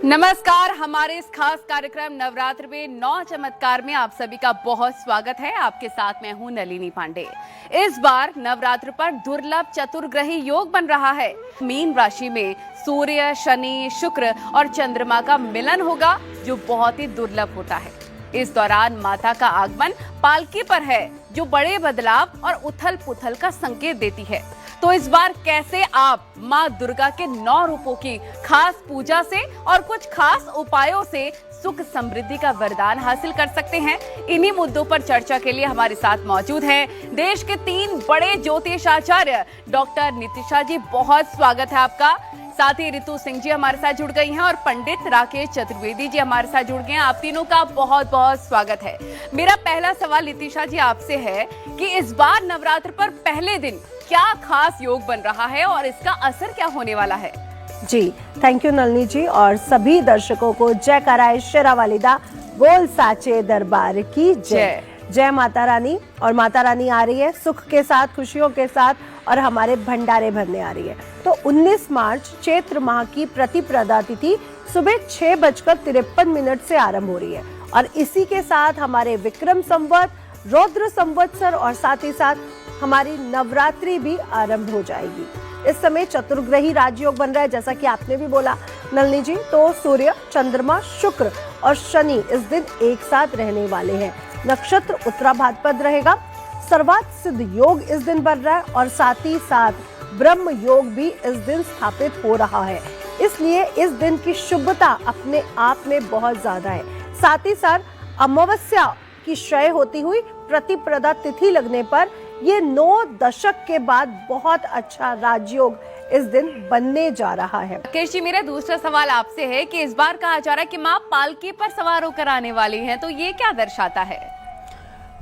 नमस्कार। हमारे इस खास कार्यक्रम नवरात्र में 9 चमत्कार में आप सभी का बहुत स्वागत है। आपके साथ मैं हूं नलिनी पांडे। इस बार नवरात्र पर दुर्लभ चतुर्ग्रही योग बन रहा है। मीन राशि में सूर्य, शनि, शुक्र और चंद्रमा का मिलन होगा, जो बहुत ही दुर्लभ होता है। इस दौरान माता का आगमन पालकी पर है, जो बड़े बदलाव और उथल पुथल का संकेत देती है। तो इस बार कैसे आप मां दुर्गा के 9 रूपों की खास पूजा से और कुछ खास उपायों से सुख समृद्धि का वरदान हासिल कर सकते हैं, इन्हीं मुद्दों पर चर्चा के लिए हमारे साथ मौजूद हैं देश के 3 बड़े ज्योतिषाचार्य डॉक्टर नीतिशा जी। बहुत स्वागत है आपका। साथ ही ऋतु सिंह जी हमारे साथ जुड़ गई हैं और पंडित राकेश चतुर्वेदी जी हमारे साथ जुड़ गए हैं। आप तीनों का बहुत बहुत स्वागत है। मेरा पहला सवाल नीतिशा जी आपसे है कि इस बार नवरात्र पर पहले दिन क्या खास योग बन रहा है और इसका असर क्या होने वाला है? जी थैंक यू नलिनी जी, और सभी दर्शकों को जय कराए शेरावाली दा बोल साचे दरबार की जय। जय माता रानी। और माता रानी आ रही है सुख के साथ, खुशियों के साथ, और हमारे भंडारे भरने आ रही है। तो 19 मार्च चैत्र माह की प्रतिप्रदा तिथि सुबह 6:53 से आरंभ हो रही है, और इसी के साथ हमारे विक्रम संवत, रौद्र संवत्सर और साथ ही साथ हमारी नवरात्रि भी आरंभ हो जाएगी। इस समय चतुर्ग्रही राजयोग बन रहा है, जैसा कि आपने भी बोला नलिनी जी। तो सूर्य, चंद्रमा, शुक्र और शनि इस दिन एक साथ रहने वाले हैं। नक्षत्र उत्तरा भाद्रपद रहेगा। सर्वार्थ सिद्ध योग इस दिन बन रहा है, और साथ ही साथ ब्रह्म योग भी इस दिन स्थापित हो रहा है। इसलिए इस दिन की शुभता अपने आप में बहुत ज्यादा है। साथ ही साथ अमावस्या की क्षय होती हुई प्रतिप्रदा तिथि लगने पर ये 9 दशक के बाद बहुत अच्छा राजयोग इस दिन बनने जा रहा है। राकेश जी, मेरा दूसरा सवाल आपसे है कि इस बार कहा जा रहा है कि मां पालकी पर सवार होकर आने वाली हैं, तो ये क्या दर्शाता है?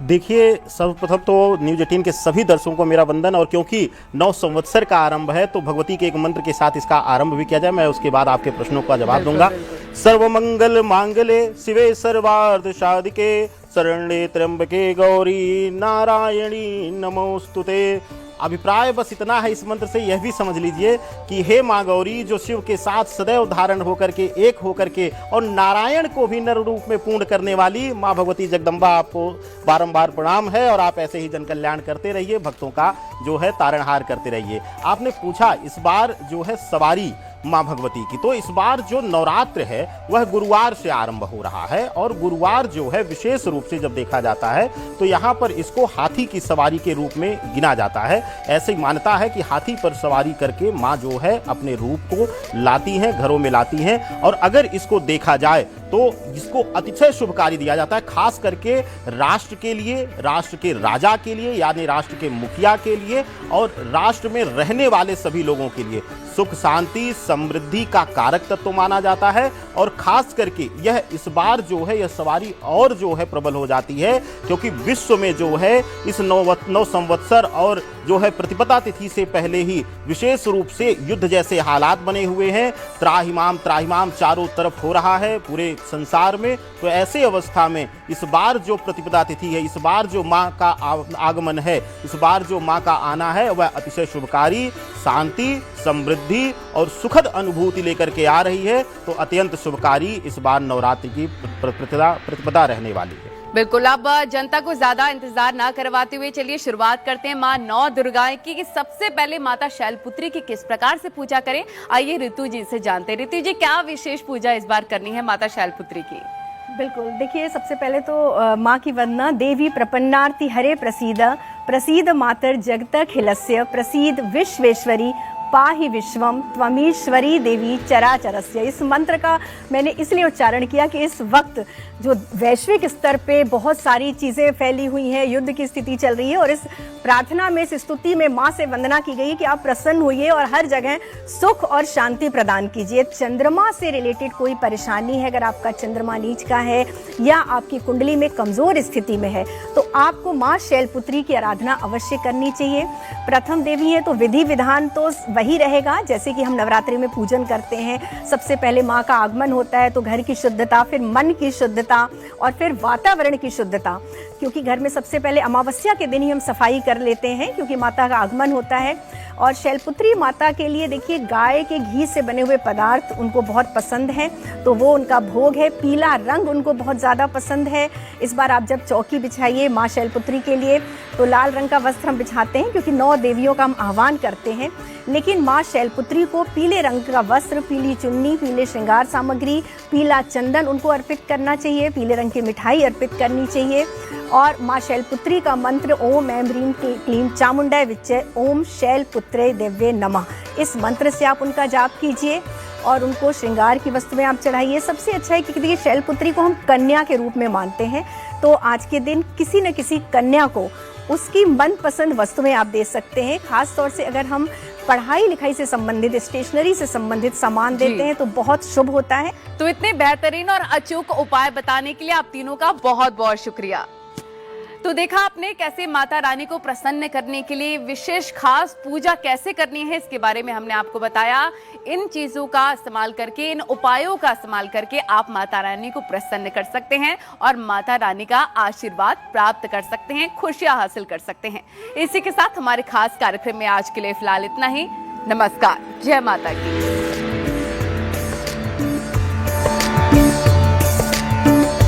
देखिए, सर्वप्रथम तो न्यूज 18 के सभी दर्शकों को मेरा वंदन। और क्योंकि 9 संवत्सर का आरंभ है, तो भगवती के एक मंत्र के साथ इसका आरंभ भी किया जाए। मैं उसके बाद आपके प्रश्नों का जवाब दूंगा। सर्वमंगल मांगले शिवे सर्वार्थ साधिके शरण्ये त्र्यंबके गौरी नारायणी नमोस्तुते। अभिप्राय बस इतना है इस मंत्र से, यह भी समझ लीजिए कि हे माँ गौरी, जो शिव के साथ सदैव धारण होकर के, एक होकर के, और नारायण को भी नर रूप में पूर्ण करने वाली माँ भगवती जगदम्बा, आपको बारंबार प्रणाम है। और आप ऐसे ही जन कल्याण करते रहिए, भक्तों का जो है तारणहार करते रहिए। आपने पूछा इस बार जो है सवारी माँ भगवती की, तो इस बार जो नवरात्र है वह गुरुवार से आरंभ हो रहा है। और गुरुवार जो है विशेष रूप से जब देखा जाता है तो यहाँ पर इसको हाथी की सवारी के रूप में गिना जाता है। ऐसे ही मान्यता है कि हाथी पर सवारी करके माँ जो है अपने रूप को लाती हैं, घरों में लाती हैं। और अगर इसको देखा जाए तो इसको अतिशय शुभकारी दिया जाता है, खास करके राष्ट्र के लिए, राष्ट्र के राजा के लिए, यानी राष्ट्र के मुखिया के लिए, और राष्ट्र में रहने वाले सभी लोगों के लिए सुख शांति समृद्धि का कारक तत्व माना जाता है। और खास करके यह इस बार जो है यह सवारी और जो है प्रबल हो जाती है, क्योंकि विश्व में जो है इस 9 संवत्सर और जो है प्रतिपदा तिथि से पहले ही विशेष रूप से युद्ध जैसे हालात बने हुए हैं। त्राहिमाम त्राहिमाम चारों तरफ हो रहा है पूरे संसार में। तो ऐसे अवस्था में इस बार जो प्रतिपदा तिथि है, इस बार जो माँ का आगमन है, इस बार जो माँ का आना है, वह अतिशय शुभकारी, शांति, समृद्धि और सुखद अनुभूति लेकर के आ रही है। तो अत्यंत शुभकारी इस बार नवरात्रि की प्रतिपदा रहने वाली है। बिल्कुल। अब जनता को ज्यादा इंतजार ना करवाते हुए चलिए शुरुआत करते हैं माँ 9 दुर्गाएं की। कि सबसे पहले माता शैलपुत्री की किस प्रकार से पूजा करें, आइए ऋतु जी से जानते हैं। ऋतु जी, क्या विशेष पूजा इस बार करनी है माता शैलपुत्री की? बिल्कुल, देखिए सबसे पहले तो माँ की वंदना। देवी प्रपन्नार्ति हरे प्रसीद, प्रसीद मातर जगतखिलस्य, प्रसीद विश्वेश्वरी पाहि विश्वम त्वमीश्वरी देवी चराचरस्य। इस मंत्र का मैंने इसलिए उच्चारण किया कि इस वक्त जो वैश्विक स्तर पे बहुत सारी चीज़ें फैली हुई हैं, युद्ध की स्थिति चल रही है, और इस प्रार्थना में, इस स्तुति में माँ से वंदना की गई कि आप प्रसन्न होइए और हर जगह सुख और शांति प्रदान कीजिए। चंद्रमा से रिलेटेड कोई परेशानी है, अगर आपका चंद्रमा नीच का है या आपकी कुंडली में कमजोर स्थिति में है, तो आपको माँ शैलपुत्री की आराधना अवश्य करनी चाहिए। प्रथम देवी है तो विधि विधान तो वही वही रहेगा जैसे कि हम नवरात्रि में पूजन करते हैं। सबसे पहले माँ का आगमन होता है तो घर की शुद्धता, फिर मन की शुद्धता और फिर वातावरण की शुद्धता, क्योंकि घर में सबसे पहले अमावस्या के दिन ही हम सफाई कर लेते हैं क्योंकि माता का आगमन होता है। और शैलपुत्री माता के लिए देखिए गाय के घी से बने हुए पदार्थ उनको बहुत पसंद हैं, तो वो उनका भोग है। पीला रंग उनको बहुत ज़्यादा पसंद है। इस बार आप जब चौकी बिछाइए माँ शैलपुत्री के लिए तो लाल रंग का वस्त्र हम बिछाते हैं क्योंकि 9 देवियों का हम आह्वान करते हैं, लेकिन माँ शैलपुत्री को पीले रंग का वस्त्र, पीली चुन्नी, पीले श्रृंगार सामग्री, पीला चंदन उनको अर्पित करना चाहिए, पीले रंग की मिठाई अर्पित करनी चाहिए। और माँ शैलपुत्री का मंत्र ओम ऐं ह्रीं क्लीं चामुंडाय विच्चे ओम शैलपुत्रे देव्ये नमः, इस मंत्र से आप उनका जाप कीजिए और उनको श्रृंगार की वस्तुएं आप चढ़ाइए। सबसे अच्छा है क्योंकि देखिए शैलपुत्री को हम कन्या के रूप में मानते हैं, तो आज के दिन किसी न किसी कन्या को उसकी मनपसंद वस्तुएं आप दे सकते हैं। खास तौर से अगर हम पढ़ाई लिखाई से संबंधित, स्टेशनरी से संबंधित सामान देते हैं तो बहुत शुभ होता है। तो इतने बेहतरीन और अचूक उपाय बताने के लिए आप तीनों का बहुत बहुत शुक्रिया। तो देखा आपने कैसे माता रानी को प्रसन्न करने के लिए विशेष खास पूजा कैसे करनी है, इसके बारे में हमने आपको बताया। इन चीजों का इस्तेमाल करके, इन उपायों का इस्तेमाल करके आप माता रानी को प्रसन्न कर सकते हैं और माता रानी का आशीर्वाद प्राप्त कर सकते हैं, खुशियां हासिल कर सकते हैं। इसी के साथ हमारे खास कार्यक्रम में आज के लिए फिलहाल इतना ही। नमस्कार, जय माता की।